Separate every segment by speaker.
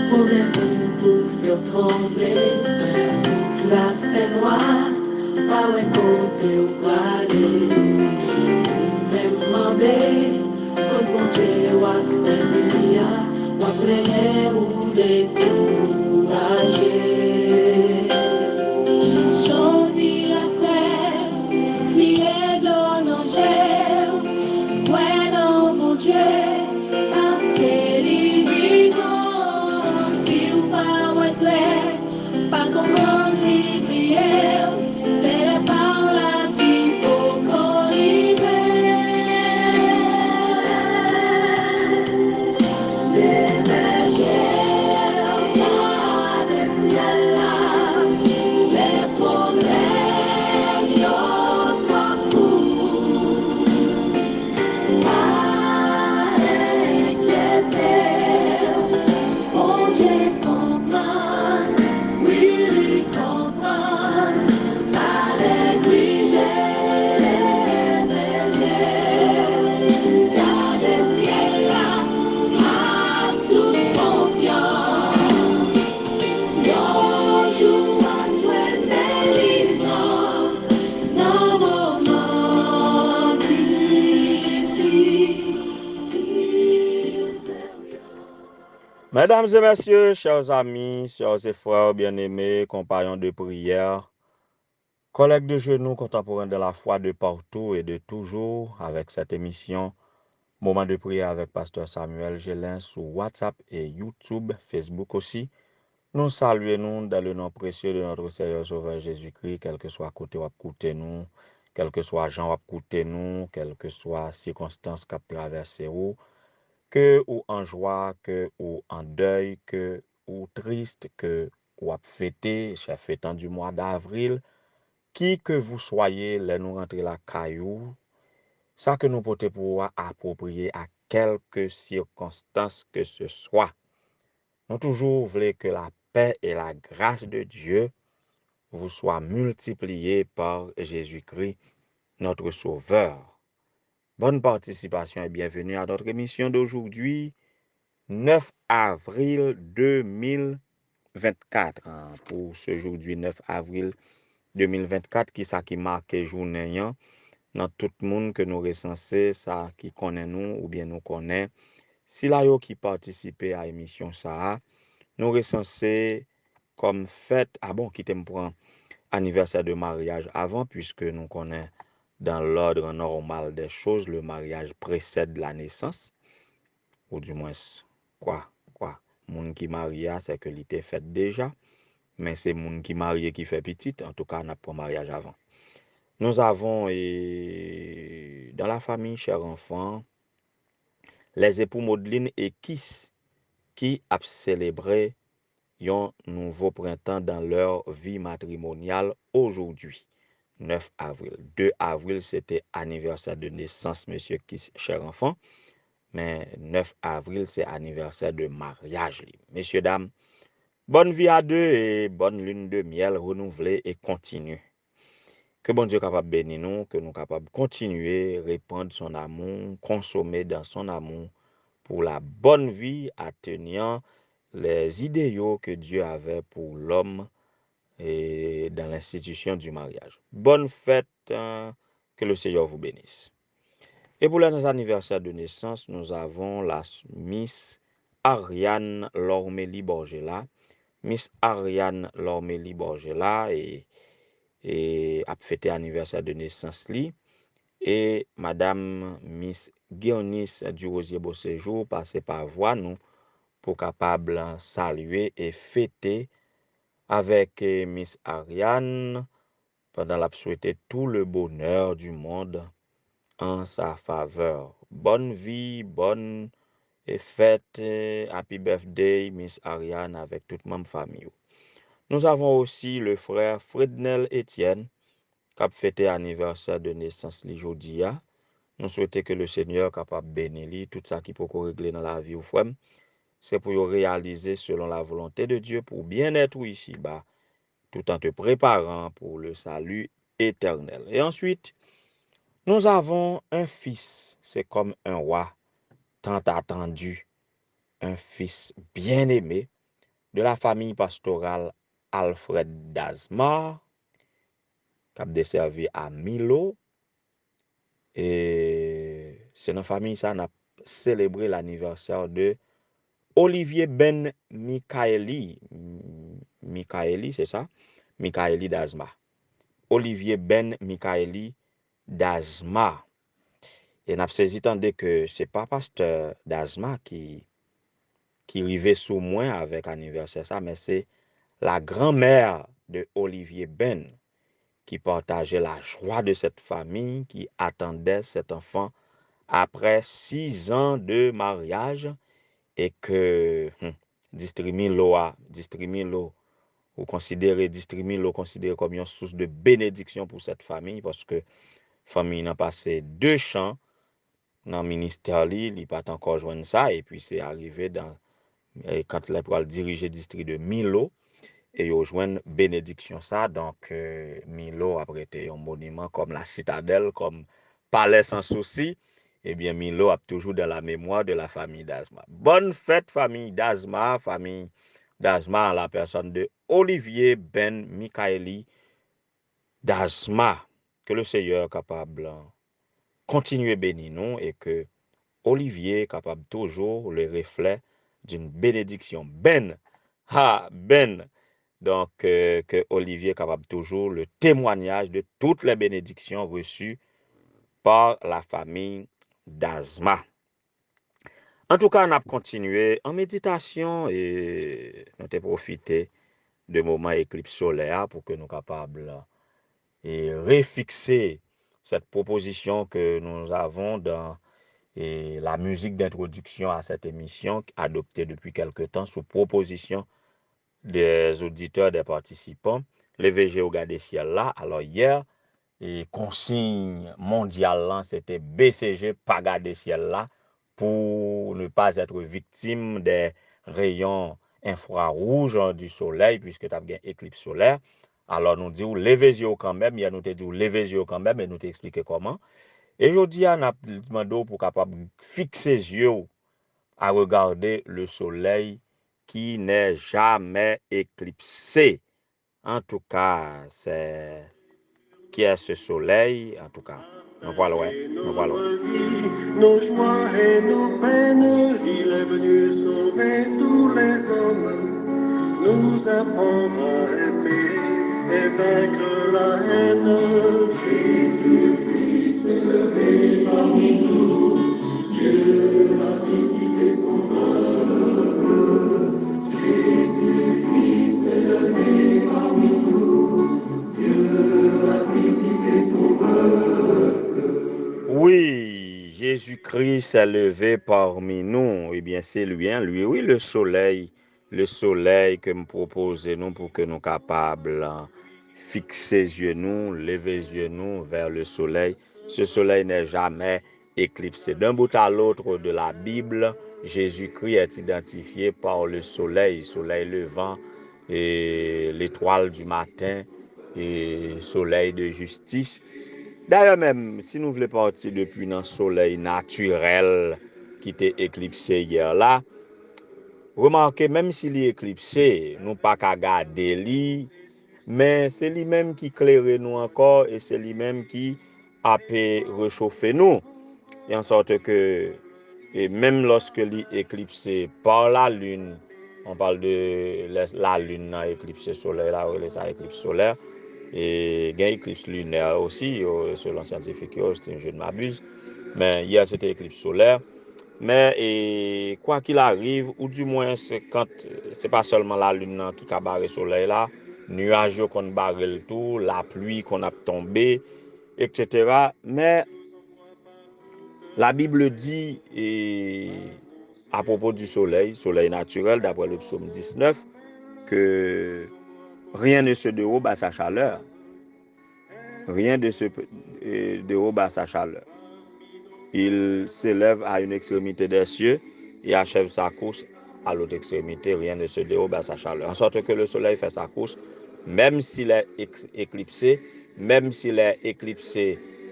Speaker 1: Problème pour faire trembler, toute la fait noire, pas ouais côté ou pas aller. Même demandé, quand mon Dieu ou Seigneur, ou plein ou découragé. J'en dis la flemme, si elle donne en gel, ouais non mon Dieu, parce qu'elle est vivant, si ou pas ouais clair, pas comment l'hiver, c'est la par la vie pour qu'on y les bergères dans le ciel là, les problèmes y'ont trop court. Pas inquiéter, bon Dieu comprend, oui il comprend, pas négliger les bergères, gardez ciel là, à toute confiance, nos jours à jouer délivrance, dans moment
Speaker 2: Mesdames et messieurs, chers amis, chers et frères bien-aimés, compagnons de prière, collègues de genoux, contemporains de la foi de partout et de toujours, avec cette émission Moment de prière avec Pasteur Samuel Gélin sur WhatsApp et YouTube, Facebook aussi. Nous saluons dans le nom précieux de notre Seigneur Sauveur Jésus-Christ, quel que soit côté ou côté nous, quel que soit gens ou côté nous, quelle que soit circonstance qu'a traversé ou, que ou en joie, que ou en deuil, que ou triste, que ou à fêter, chef fêtant du mois d'avril, qui que vous soyez, les nous rentrer la caillou, ça que nous portons pour approprier à quelques circonstances que ce soit. Nous toujours voulons que la paix et la grâce de Dieu vous soient multipliées par Jésus-Christ, notre Sauveur. Bonne participation et bienvenue à notre émission d'aujourd'hui, 9 avril 2024. Pour ce aujourd'hui 9 avril 2024, qui marque journée dans tout le monde que nous recensons, ça qui connaît nous ou bien nous connaît. Si là yo qui participe à l'émission ça, nous recensons comme fête, qui t'aime prend anniversaire de mariage avant, puisque nous connaissons dans l'ordre normal des choses, le mariage précède la naissance, ou du moins, quoi, moun qui marie, c'est que l'été fait déjà, mais c'est moun qui marie qui fait petit, en tout cas, on n'a pas mariage avant. Nous avons, dans la famille, chers enfants, les époux Maudline et Kiss, qui a célébré un nouveau printemps dans leur vie matrimoniale aujourd'hui, 9 avril. 2 avril, c'était anniversaire de naissance, monsieur Kiss, cher enfant. Mais 9 avril, c'est anniversaire de mariage. Messieurs, dames, bonne vie à deux et bonne lune de miel renouvelée et continue. Que bon Dieu capable bénir nous, que nous capables continuer, répandre son amour, consommer dans son amour pour la bonne vie, atteignant les idéaux que Dieu avait pour l'homme et dans l'institution du mariage. Bonne fête, que le Seigneur vous bénisse. Et pour les anniversaires de naissance, nous avons la Miss Ariane Lormélie Borgela. Miss Ariane Lormélie Borgela et a fêté anniversaire de naissance li. Et Madame Miss Guionis du Rosier Beau Séjour passé par voix nous pour capable saluer et fêter avec Miss Ariane pendant la souhaiter tout le bonheur du monde en sa faveur. Bonne vie, bonne fête, happy birthday Miss Ariane avec toute ma famille. Nous avons aussi le frère Frednel Etienne qui a fêté anniversaire de naissance aujourd'hui. Nous souhaitons que le Seigneur capable bénir tout ça qui peut régler dans la vie ou frère. C'est pour réaliser selon la volonté de Dieu pour bien-être ici-bas, tout en te préparant pour le salut éternel. Et ensuite, nous avons un fils, c'est comme un roi tant attendu, un fils bien-aimé, de la famille pastorale Alfred Dasmar, qui a desservi à Milo. Et c'est dans la famille ça, on a célébré l'anniversaire de Olivier Ben Mikaeli. Mikaeli, c'est ça? Mikaeli Dasmar. Olivier Ben Mikaeli Dasmar. Et on a saisi tandis que c'est pas pasteur Dasmar qui rivait sous moi avec anniversaire ça, mais c'est la grand-mère de Olivier Ben qui partageait la joie de cette famille, qui attendait cet enfant après 6 ans de mariage et que Distrimilo, ou considéré Distrimilo considéré comme une source de bénédiction pour cette famille parce que famille n'a passé 2 champs dans le ministère, il n'a pas encore joint ça et puis c'est arrivé quand il a dirigé le district de Milo. Et ils joignent bénédiction ça. Donc, Milo a prêté un monument comme la citadelle, comme palais sans souci. Eh bien, Milo a toujours dans la mémoire de la famille Dasmar. Bonne fête, famille Dasmar à la personne de Olivier Ben Mikaeli Dasmar. Que le Seigneur capable continuer bénir nous et que Olivier capable toujours le reflet d'une bénédiction. Ben, donc, que Olivier est capable toujours le témoignage de toutes les bénédictions reçues par la famille Dasmar. En tout cas, on a continué en méditation et on a profité de moments éclipse solaire pour que nous soyons capables de refixer cette proposition que nous avons dans la musique d'introduction à cette émission adoptée depuis quelque temps sous proposition des auditeurs, des participants, le VG au des ciel là. Alors hier, et consigne mondiale là, c'était BCG pas garder ciel là pour ne pas être victime des rayons infrarouges du soleil puisque tu as bien éclipse solaire. Alors nous disons levez yeux quand même, il nous te dit levez yeux quand même et nous t'expliquer comment. Et aujourd'hui, on a demandé pour capable fixer les yeux à regarder le soleil qui n'est jamais éclipsé. En tout cas, c'est qui est ce soleil, en tout cas. Nous voilà, ouais. Nous voilà.
Speaker 3: Nos joies et nos peines, il est venu sauver tous les hommes, nous apprendre à aimer et vaincre la haine. Jésus-Christ est levé parmi nous, Dieu a visité son peuple. Jésus-Christ est levé parmi nous, Dieu a visité son peuple.
Speaker 2: Oui, Jésus-Christ s'est levé parmi nous. Eh bien, c'est lui, hein, lui, oui, le soleil que me propose nous pour que nous capables fixer les yeux nous, lever les yeux nous vers le soleil. Ce soleil n'est jamais éclipsé. D'un bout à l'autre de la Bible, Jésus-Christ est identifié par le soleil levant et l'étoile du matin et soleil de justice. D'ailleurs même, si nous voulons partir depuis un soleil naturel qui était éclipsé hier là, remarquez même s'il est éclipsé, nous pas qu'à garder lui, mais c'est lui-même qui éclaire nous encore et c'est lui-même qui a pu réchauffer nous. Et en sorte que, et même lorsque il est éclipsé par la lune, on parle de la lune a éclipsé soleil là, ça éclipse solaire. Et il y a éclipse lunaire aussi, selon scientifique, si je ne m'abuse. Mais hier, c'était éclipse solaire. Mais quoi qu'il arrive, ou du moins, c'est pas seulement la lune qui a barré le soleil là, nuages qu'on barre le tout, la pluie qu'on a tombé, etc. Mais la Bible dit, à propos du soleil naturel, d'après le psaume 19, que rien ne se dérobe à sa chaleur. Rien ne se dérobe à sa chaleur. Il s'élève à une extrémité des cieux et achève sa course à l'autre extrémité. Rien ne se dérobe à sa chaleur. En sorte que le soleil fait sa course, même s'il est éclipsé,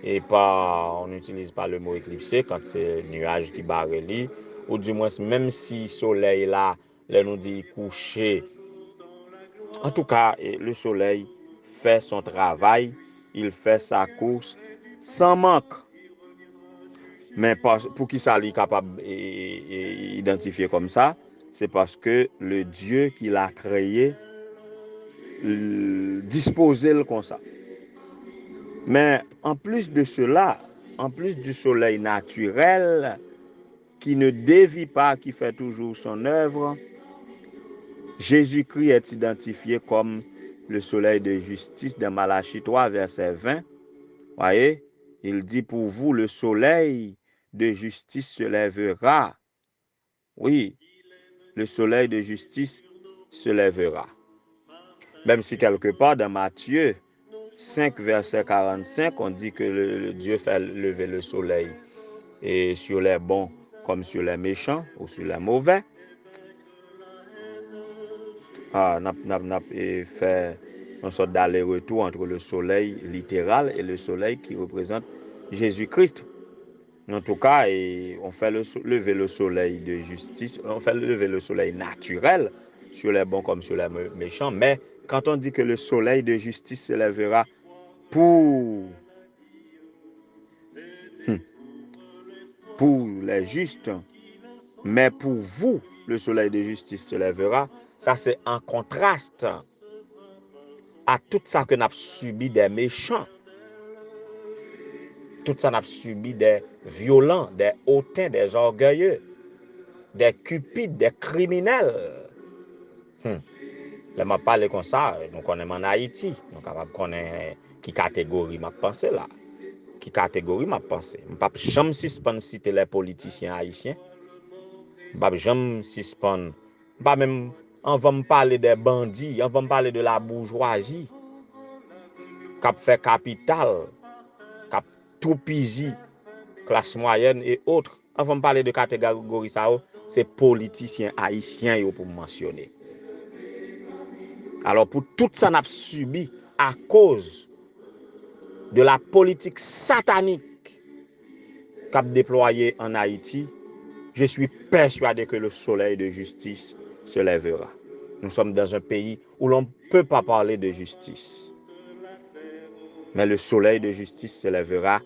Speaker 2: et pas, on n'utilise pas le mot éclipsé quand c'est nuage qui barre lui, ou du moins même si le soleil là là nous dit coucher. En tout cas, le soleil fait son travail, il fait sa course sans manque. Mais pour qui ça est capable d'identifier comme ça, c'est parce que le Dieu qui l'a créé disposait le comme ça. Mais en plus de cela, en plus du soleil naturel qui ne dévie pas, qui fait toujours son œuvre, Jésus-Christ est identifié comme le soleil de justice dans Malachie 3, verset 20. Voyez, il dit pour vous, le soleil de justice se lèvera. Oui, le soleil de justice se lèvera. Même si quelque part dans Matthieu 5, verset 45, on dit que le Dieu fait lever le soleil et sur les bons comme sur les méchants ou sur les mauvais. N'a fait une sorte d'aller-retour entre le soleil littéral et le soleil qui représente Jésus-Christ. En tout cas, on fait lever le soleil de justice, on fait lever le soleil naturel sur les bons comme sur les méchants. Mais quand on dit que le soleil de justice se lèvera pour les justes, mais pour vous, le soleil de justice se lèvera, ça c'est en contraste à tout ça que nous avons subi des méchants, tout ça nous avons subi des violents, des hautains, des orgueilleux, des cupides, des criminels. Là, je parle comme ça, nous connaissons en Haïti, nous sommes capables de connaître qui catégorie m'a pensé là. Qui catégorie m'a pensé. Je ne peux jamais suspendre citer les politiciens haïtiens. Je ne peux jamais suspendre. Même, on va me parler des bandits, on va me parler de la bourgeoisie, qui fait capital, qui tout pisi, classe moyenne et autres. On va me parler de catégorie ça, c'est politiciens haïtiens pour mentionner. Alors pour tout ça n'a subi à cause de la politique satanique qu'a déployée en Haïti, je suis persuadé que le soleil de justice se lèvera. Nous sommes dans un pays où l'on ne peut pas parler de justice. Mais le soleil de justice se lèvera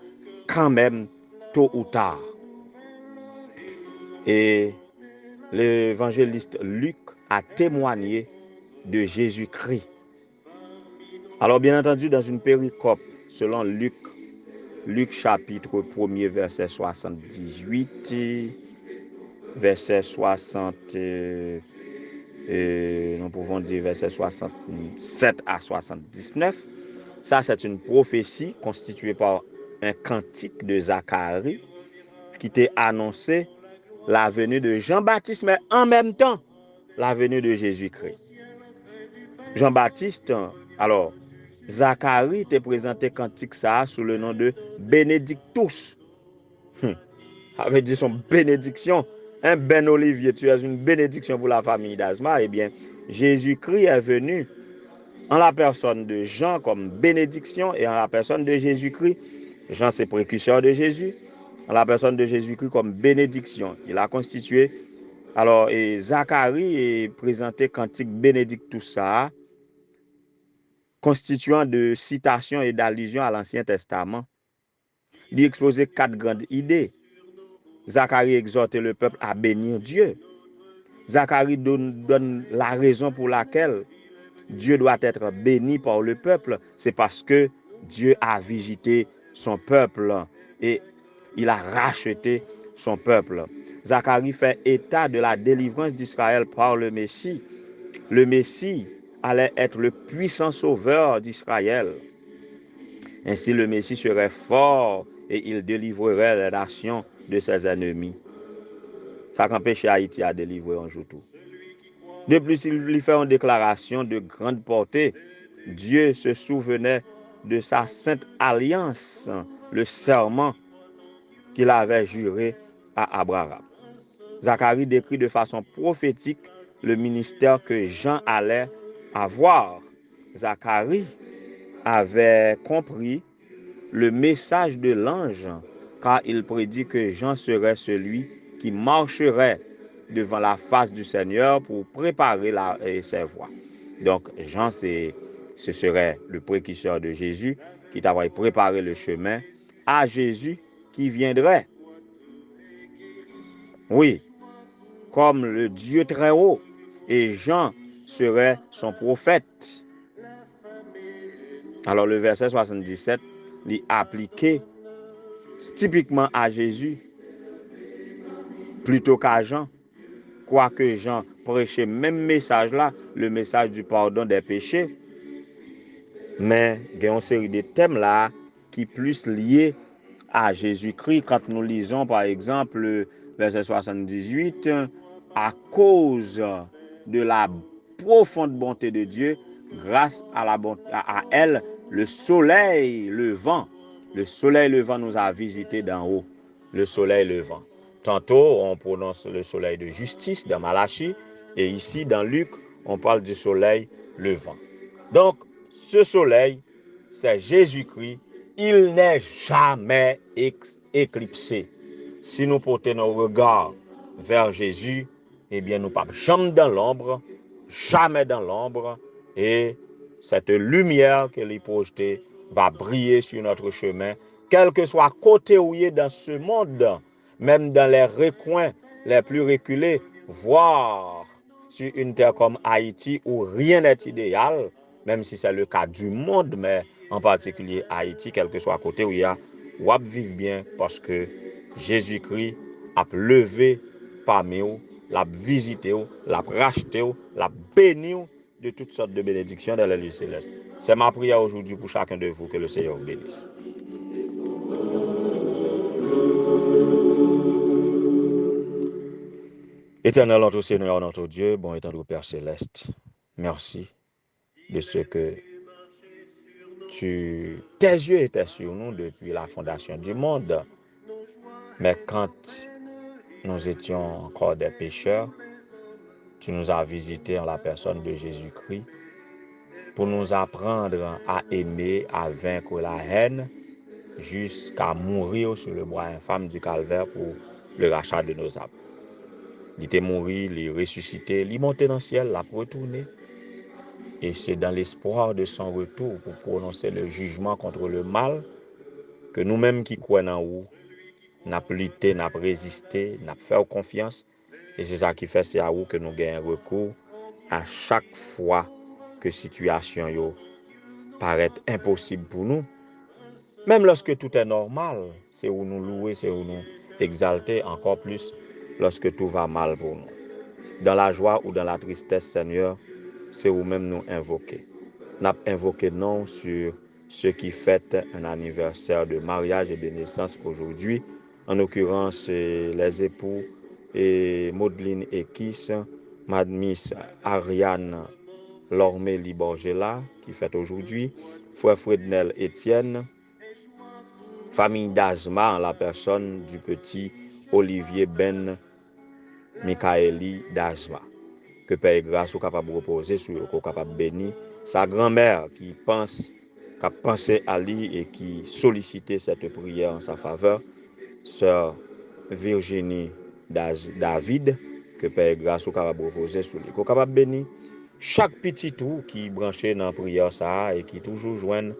Speaker 2: quand même tôt ou tard. Et l'évangéliste Luc a témoigné de Jésus-Christ. Alors bien entendu, dans une péricope, selon Luc chapitre 1er, verset 78, verset 60, nous pouvons dire verset 67 à 79, ça c'est une prophétie constituée par un cantique de Zacharie qui t'a annoncé la venue de Jean-Baptiste, mais en même temps, la venue de Jésus-Christ. Jean-Baptiste, alors, Zacharie t'a présenté cantique ça sous le nom de Benedictus. Avait dit son bénédiction. Un Ben Olivier, tu es une bénédiction pour la famille d'Azma. Eh bien, Jésus-Christ est venu en la personne de Jean comme bénédiction et en la personne de Jésus-Christ. Jean, c'est précurseur de Jésus. En la personne de Jésus-Christ comme bénédiction. Il a constitué. Alors, et Zacharie est présenté cantique Benedictus ça, constituant de citations et d'allusions à l'Ancien Testament. Il exposait 4 grandes idées. Zacharie exhortait le peuple à bénir Dieu. Zacharie donne la raison pour laquelle Dieu doit être béni par le peuple. C'est parce que Dieu a visité son peuple et il a racheté son peuple. Zacharie fait état de la délivrance d'Israël par le Messie. Le Messie allait être le puissant sauveur d'Israël. Ainsi, le Messie serait fort et il délivrerait les nations de ses ennemis. Ça qu'empêche Haïti à délivrer un jour tout. De plus, il lui fait une déclaration de grande portée. Dieu se souvenait de sa sainte alliance, le serment qu'il avait juré à Abraham. Zacharie décrit de façon prophétique le ministère que Jean allait avoir. Zacharie avait compris le message de l'ange car il prédit que Jean serait celui qui marcherait devant la face du Seigneur pour préparer ses voies. Donc, Jean, ce serait le précurseur de Jésus qui t'avait préparé le chemin à Jésus qui viendrait. Oui, comme le Dieu très haut. Et Jean serait son prophète. Alors, le verset 77, il appliqué typiquement à Jésus plutôt qu'à Jean. Quoique Jean prêchait même message là, le message du pardon des péchés, mais il y a une série de thèmes là qui plus liés à Jésus-Christ. Quand nous lisons par exemple le verset 78, à cause de la profonde bonté de Dieu, grâce à elle, le soleil levant nous a visités d'en haut. Le soleil levant. Tantôt, on prononce le soleil de justice dans Malachie, et ici, dans Luc, on parle du soleil levant. Donc, ce soleil, c'est Jésus-Christ. Il n'est jamais éclipsé. Si nous portons nos regards vers Jésus, eh bien, nous ne sommes jamais dans l'ombre, jamais dans l'ombre, et cette lumière que l'il projetée va briller sur notre chemin, quel que soit côté où il est dans ce monde, même dans les recoins les plus reculés, voire sur une terre comme Haïti où rien n'est idéal, même si c'est le cas du monde, mais en particulier Haïti, quel que soit côté où il y a, ou vivre bien parce que Jésus-Christ a levé parmi vous, l'a visité, l'a racheté, l'a béni de toutes sortes de bénédictions dans les lieux célestes. C'est ma prière aujourd'hui pour chacun de vous, que le Seigneur vous bénisse. Éternel, notre Seigneur, notre Dieu, bon et tendre Père Céleste, merci de ce que tes yeux étaient sur nous depuis la fondation du monde. Mais quand nous étions encore des pécheurs, tu nous as visités en la personne de Jésus-Christ pour nous apprendre à aimer, à vaincre la haine, jusqu'à mourir sur le bois infâme du calvaire pour le rachat de nos âmes. Il était mort, il est ressuscité, il est monté dans le ciel, il a retourné. Et c'est dans l'espoir de son retour pour prononcer le jugement contre le mal que nous-mêmes qui croyons en vous, nous avons lutté, nous avons résisté, nous avons fait confiance. Et c'est ça qui fait, c'est à vous que nous gagnons recours à chaque fois que situation yo paraît impossible pour nous. Même lorsque tout est normal, c'est où nous louer, c'est où nous exalter, encore plus lorsque tout va mal pour nous. Dans la joie ou dans la tristesse, Seigneur, c'est où même nous invoquer. Nous avons invoqué non sur ceux qui fêtent un anniversaire de mariage et de naissance aujourd'hui, en l'occurrence les époux et Maudelyne et Kiss, Madmiss Ariane Lormé Liborgela qui fête aujourd'hui, frère Frednel Etienne, famille d'Azma en la personne du petit Olivier Ben Michaeli d'Azma. Que Père grâce ou capable de reposer sur eux, capable de bénir sa grand-mère qui a pensé à lui et qui sollicitait cette prière en sa faveur, sœur Virginie David, que Père grâce ou capable de reposer sur lui, capable de bénir chaque petit tout qui branché dans la prière ça et qui toujours joigne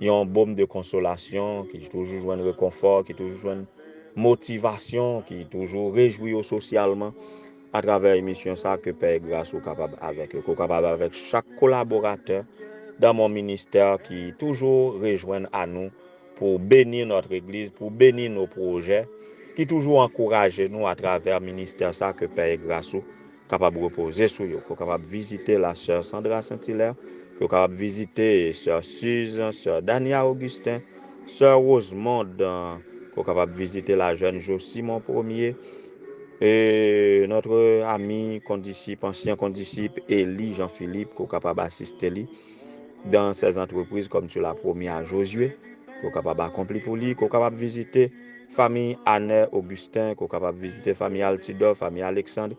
Speaker 2: un baume de consolation, qui toujours joigne réconfort, qui toujours joigne motivation, qui toujours réjouit socialement à travers l'émission ça que Père grâce ou capable avec chaque collaborateur dans mon ministère qui toujours rejoignent à nous pour bénir notre église, pour bénir nos projets, qui toujours encourage nous à travers le ministère ça que Père grâce ou capable de reposer sur eux, capable de visiter la sœur Sandra Saint-Hilaire, capable de visiter sœur Suze, sœur Dania Augustin, sœur Rosemonde, capable de visiter la jeune Josie mon premier, et notre ami condisciple, ancien condisciple Élie Jean-Philippe, qui est capable d'assister lui dans ses entreprises comme tu l'as promis à Josué, qui est capable d'accomplir pour lui, qui est capable de visiter famille Anne Augustin, qui est capable de visiter famille Altidor, famille Alexandre,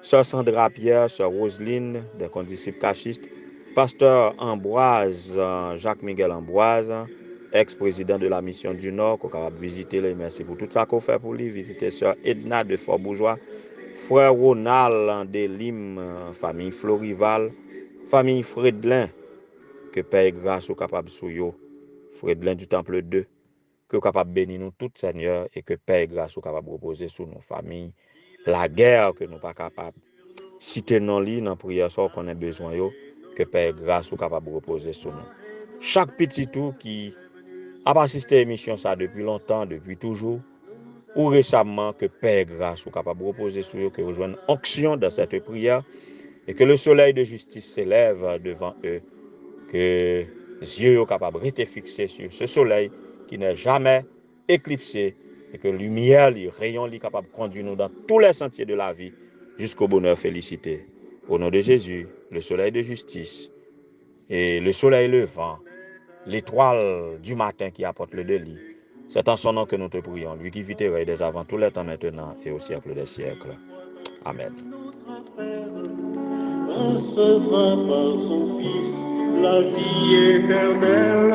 Speaker 2: sœur Sandra Pierre, sœur Roselyne, des condisciples cachistes, pasteur Ambroise, Jacques-Miguel Ambroise, ex-président de la mission du Nord, qui est capable de visiter les merci pour tout ça qu'on fait pour lui, visiter sœur Edna de Fort-Bourgeois, Frère Ronald Delim, famille Florival, famille Fredlin, que Père grâce ou capable sou yo, Fredlin du Temple 2, que capable bénir nous tout Seigneur et que Père grâce ou capable reposer sur nos familles, la guerre que nous pas capable citer non li dans prière ça qu'on a besoin yo, que Père grâce ou capable reposer sur nous. Chaque petit tout qui a assisté à l'émission ça depuis longtemps, depuis toujours, ou récemment que Père grâce ou capable reposer sur eux, que rejoignent onction dans cette prière et que le soleil de justice s'élève devant eux, que les yeux soient capables de rester fixés sur ce soleil qui n'est jamais éclipsé et que lumière, les rayons, les capables de conduire nous dans tous les sentiers de la vie jusqu'au bonheur félicité. Au nom de Jésus, le soleil de justice et le soleil levant, l'étoile du matin qui apporte le délit. C'est en son nom que nous te prions, lui qui vit et règne dès avant tous les temps maintenant et au siècle des siècles. Amen.
Speaker 4: Recevra par son Fils la vie éternelle.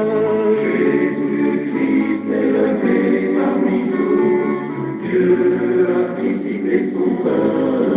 Speaker 3: Jésus-Christ élevé parmi nous, Dieu a visité son peuple.